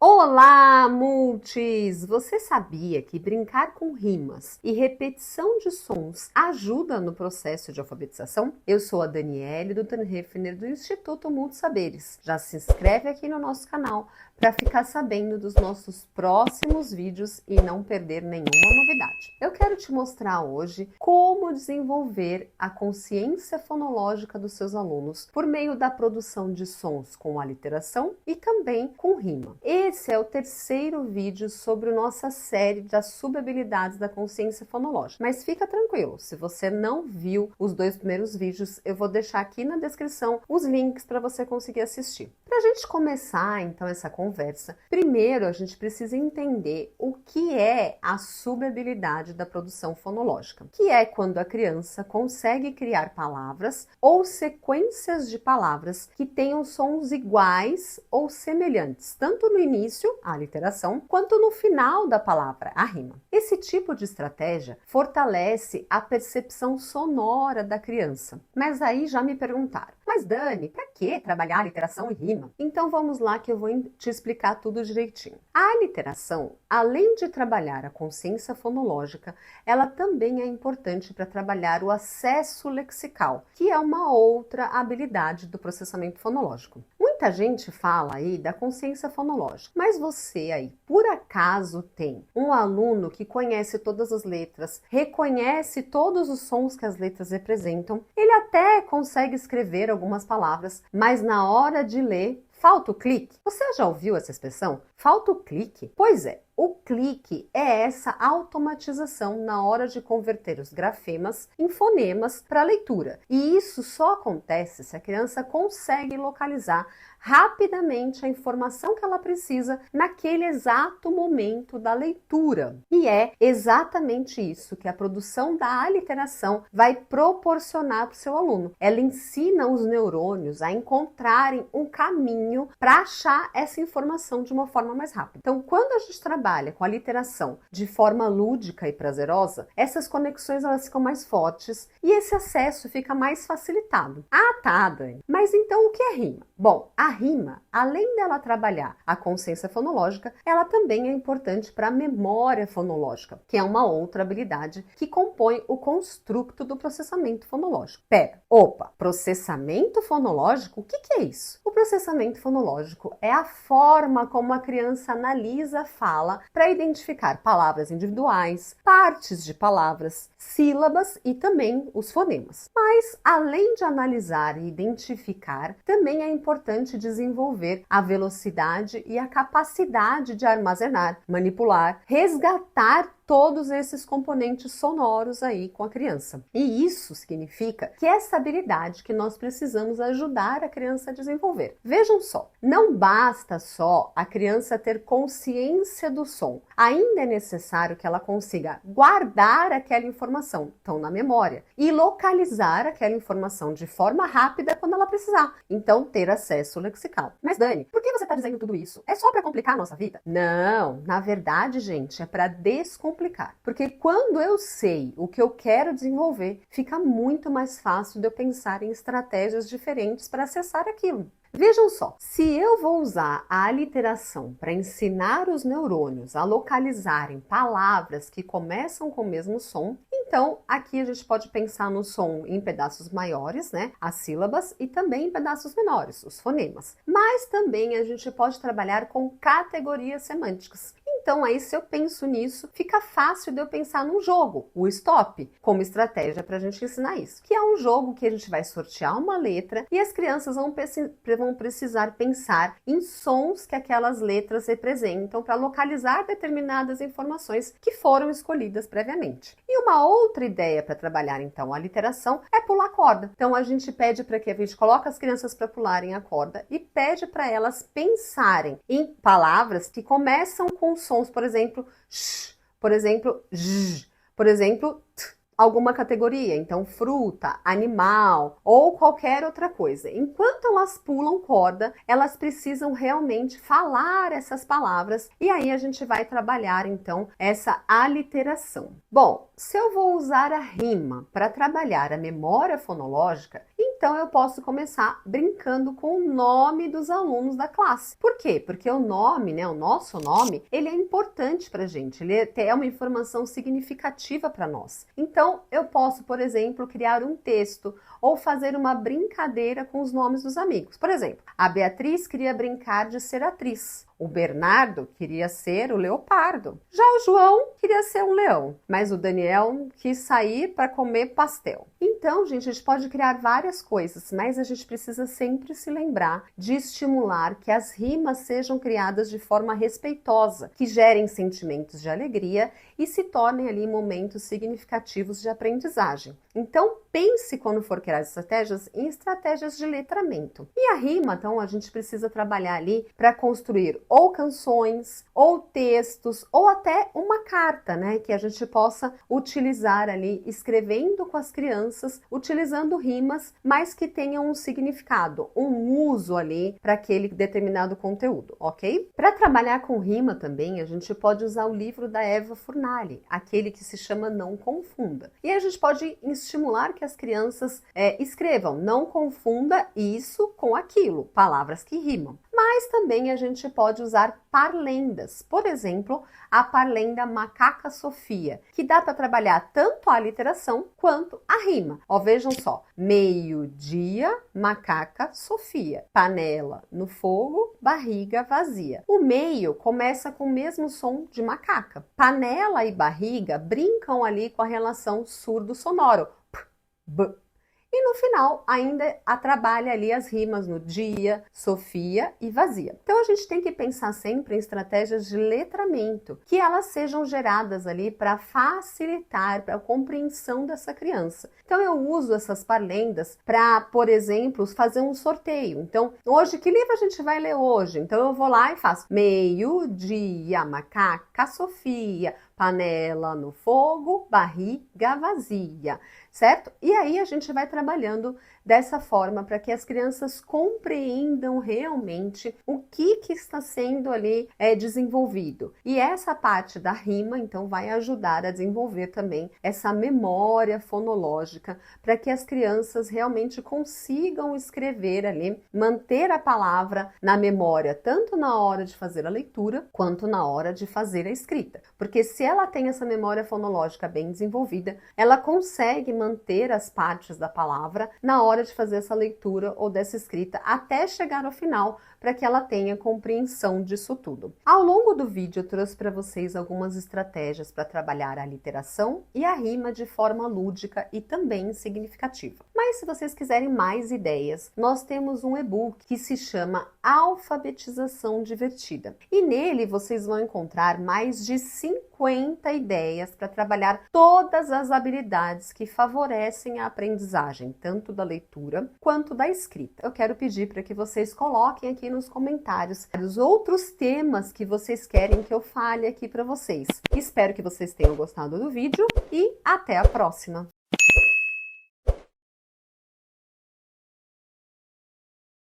Olá, multis! Você sabia que brincar com rimas e repetição de sons ajuda no processo de alfabetização? Eu sou a Daniele do Tanhefner do Instituto Multisaberes. Já se inscreve aqui no nosso canal para ficar sabendo dos nossos próximos vídeos e não perder nenhuma novidade. Eu quero te mostrar hoje como desenvolver a consciência fonológica dos seus alunos por meio da produção de sons com aliteração e também com rima. Esse é o terceiro vídeo sobre nossa série das subhabilidades da consciência fonológica. Mas fica tranquilo, se você não viu os dois primeiros vídeos, eu vou deixar aqui na descrição os links para você conseguir assistir. Para a gente começar então essa conversa, primeiro a gente precisa entender o que é a subhabilidade da produção fonológica, que é quando a criança consegue criar palavras ou sequências de palavras que tenham sons iguais ou semelhantes, tanto no início, a aliteração, quanto no final da palavra, a rima. Esse tipo de estratégia fortalece a percepção sonora da criança. Mas aí já me perguntaram, mas Dani, para que trabalhar aliteração e rima? Então vamos lá que eu vou te explicar tudo direitinho. A aliteração, além de trabalhar a consciência fonológica, ela também é importante para trabalhar o acesso lexical, que é uma outra habilidade do processamento fonológico. Muita gente fala aí da consciência fonológica, mas você aí, por acaso tem um aluno que conhece todas as letras, reconhece todos os sons que as letras representam, ele até consegue escrever algumas palavras, mas na hora de ler, falta o clique. Você já ouviu essa expressão? Falta o clique? Pois é, o clique é essa automatização na hora de converter os grafemas em fonemas para leitura. E isso só acontece se a criança consegue localizar rapidamente a informação que ela precisa naquele exato momento da leitura. E é exatamente isso que a produção da aliteração vai proporcionar para o seu aluno. Ela ensina os neurônios a encontrarem um caminho para achar essa informação de uma forma mais rápida. Então, quando a gente trabalha com a aliteração de forma lúdica e prazerosa, essas conexões elas ficam mais fortes e esse acesso fica mais facilitado. Ah, tá, Dani. Mas então o que é rima? Bom, a rima, além dela trabalhar a consciência fonológica, ela também é importante para a memória fonológica, que é uma outra habilidade que compõe o construto do processamento fonológico. Processamento fonológico? O que é isso? O processamento fonológico é a forma como a criança analisa a fala para identificar palavras individuais, partes de palavras, sílabas e também os fonemas. Mas, além de analisar e identificar, também é importante desenvolver a velocidade e a capacidade de armazenar, manipular, resgatar todos esses componentes sonoros aí com a criança. E isso significa que essa habilidade que nós precisamos ajudar a criança a desenvolver. Vejam só, não basta só a criança ter consciência do som. Ainda é necessário que ela consiga guardar aquela informação, então na memória, e localizar aquela informação de forma rápida quando ela precisar. Então, ter acesso lexical. Mas Dani, por que você está dizendo tudo isso? É só para complicar a nossa vida? Não, na verdade, gente, é para descomplicar. Porque quando eu sei o que eu quero desenvolver, fica muito mais fácil de eu pensar em estratégias diferentes para acessar aquilo. Vejam só, se eu vou usar a aliteração para ensinar os neurônios a localizarem palavras que começam com o mesmo som, então aqui a gente pode pensar no som em pedaços maiores, né, as sílabas, e também em pedaços menores, os fonemas. Mas também a gente pode trabalhar com categorias semânticas. Então aí se eu penso nisso, fica fácil de eu pensar num jogo, o stop, como estratégia para a gente ensinar isso. Que é um jogo que a gente vai sortear uma letra e as crianças vão precisar pensar em sons que aquelas letras representam para localizar determinadas informações que foram escolhidas previamente. E uma outra ideia para trabalhar então a literação é pular corda. Então a gente pede para que a gente coloque as crianças para pularem a corda e pede para elas pensarem em palavras que começam com sons, por exemplo, sh, por exemplo, j, por exemplo, t. alguma categoria, então fruta, animal ou qualquer outra coisa. Enquanto elas pulam corda, elas precisam realmente falar essas palavras e aí a gente vai trabalhar então essa aliteração. Bom, se eu vou usar a rima para trabalhar a memória fonológica, então eu posso começar brincando com o nome dos alunos da classe. Por quê? Porque o nome, né, o nosso nome, ele é importante para a gente, ele é uma informação significativa para nós. Então, eu posso, por exemplo, criar um texto ou fazer uma brincadeira com os nomes dos amigos. Por exemplo, a Beatriz queria brincar de ser atriz. O Bernardo queria ser o leopardo. Já o João queria ser um leão, mas o Daniel quis sair para comer pastel. Então, gente, a gente pode criar várias coisas, mas a gente precisa sempre se lembrar de estimular que as rimas sejam criadas de forma respeitosa, que gerem sentimentos de alegria e se tornem ali momentos significativos de aprendizagem. Então, pense quando for criar estratégias em estratégias de letramento. E a rima, então, a gente precisa trabalhar ali para construir ou canções, ou textos, ou até uma carta, né, que a gente possa utilizar ali escrevendo com as crianças, utilizando rimas, mas que tenham um significado, um uso ali para aquele determinado conteúdo, ok? Para trabalhar com rima também, a gente pode usar o livro da Eva Furnari, aquele que se chama Não Confunda. E a gente pode estimular que as crianças escrevam, não confunda isso com aquilo, palavras que rimam. Mas também a gente pode usar parlendas, por exemplo, a parlenda Macaca Sofia, que dá para trabalhar tanto a literação quanto a rima. Ó, vejam só, meio-dia, macaca Sofia, panela no fogo, barriga vazia. O meio começa com o mesmo som de macaca. Panela e barriga brincam ali com a relação surdo-sonoro, p, b. E no final ainda trabalha ali as rimas no dia, Sofia e vazia. Então a gente tem que pensar sempre em estratégias de letramento, que elas sejam geradas ali para facilitar para a compreensão dessa criança. Então eu uso essas parlendas para, por exemplo, fazer um sorteio. Então, hoje, que livro a gente vai ler hoje? Então eu vou lá e faço meio-dia, macaca Sofia, panela no fogo, barriga vazia, certo? E aí a gente vai trabalhando dessa forma para que as crianças compreendam realmente o que está sendo ali desenvolvido. E essa parte da rima, então, vai ajudar a desenvolver também essa memória fonológica para que as crianças realmente consigam escrever ali, manter a palavra na memória, tanto na hora de fazer a leitura, quanto na hora de fazer a escrita. Porque se ela tem essa memória fonológica bem desenvolvida, ela consegue manter as partes da palavra na hora de fazer essa leitura ou dessa escrita até chegar ao final, para que ela tenha compreensão disso tudo. Ao longo do vídeo eu trouxe para vocês algumas estratégias para trabalhar a literação e a rima de forma lúdica e também significativa. Mas se vocês quiserem mais ideias, nós temos um e-book que se chama Alfabetização Divertida. E nele vocês vão encontrar mais de 50 ideias para trabalhar todas as habilidades que favorecem a aprendizagem, tanto da leitura quanto da escrita. Eu quero pedir para que vocês coloquem aqui nos comentários os outros temas que vocês querem que eu fale aqui para vocês. Espero que vocês tenham gostado do vídeo e até a próxima!